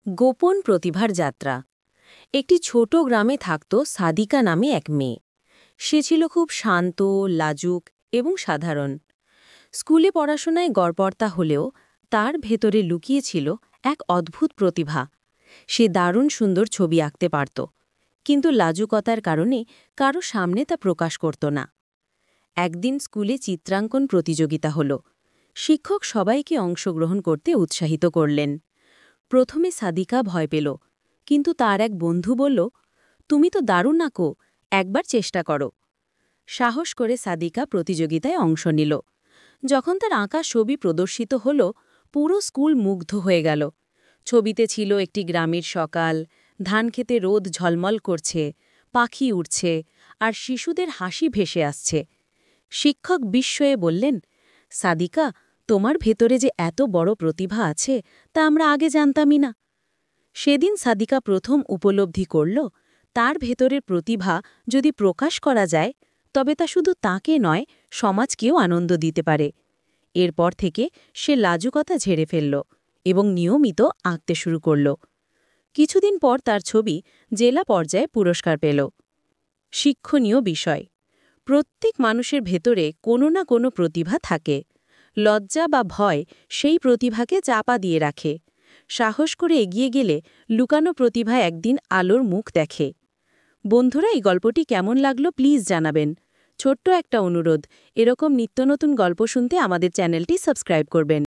গোপন প্রতিভার যাত্রা। একটি ছোট গ্রামে থাকত সাদিকা নামে এক মেয়ে। সে ছিল খুব শান্ত, লাজুক এবং সাধারণ। স্কুলে পড়াশোনায় গড়পড়তা হলেও তার ভেতরে লুকিয়ে ছিল এক অদ্ভুত প্রতিভা। সে দারুণ সুন্দর ছবি আঁকতে পারত, কিন্তু লাজুকতার কারণে কারো সামনে তা প্রকাশ করত না। একদিন স্কুলে চিত্রাঙ্কন প্রতিযোগিতা হল। শিক্ষক সবাইকে অংশগ্রহণ করতে উৎসাহিত করলেন। প্রথমে সাদিকা ভয় পেল, কিন্তু তার এক বন্ধু বলল, তুমি তো দারুণ আঁকো, একবার চেষ্টা করো। সাহস করে সাদিকা প্রতিযোগিতায় অংশ নিল। যখন তার আঁকা ছবি প্রদর্শিত হল, পুরো স্কুল মুগ্ধ হয়ে গেল। ছবিতে ছিল একটি গ্রামের সকাল, ধানক্ষেতে রোদ ঝলমল করছে, পাখি উড়ছে, আর শিশুদের হাসি ভেসে আসছে। শিক্ষক বিস্ময়ে বললেন, সাদিকা, তোমার ভেতরে যে এত বড় প্রতিভা আছে তা আমরা আগে জানতামই না। সেদিন সাদিকা প্রথম উপলব্ধি করল, তার ভেতরের প্রতিভা যদি প্রকাশ করা যায়, তবে তা শুধু তাকে নয়, সমাজকেও আনন্দ দিতে পারে। এরপর থেকে সে লাজুকতা ঝেড়ে ফেলল এবং নিয়মিত আঁকতে শুরু করল। কিছুদিন পর তার ছবি জেলা পর্যায়ে পুরস্কার পেল। শিক্ষণীয় বিষয়: প্রত্যেক মানুষের ভেতরে কোনো না কোনো প্রতিভা থাকে। লজ্জা বা ভয় সেই প্রতিভাকে চাপা দিয়ে রাখে। সাহস করে এগিয়ে গেলে লুকানো প্রতিভা একদিন আলোর মুখ দেখে। বন্ধুরা, এই গল্পটি কেমন লাগলো প্লিজ জানাবেন। ছোট্ট একটা অনুরোধ, এরকম নিত্য নতুন গল্প শুনতে আমাদের চ্যানেলটি সাবস্ক্রাইব করবেন।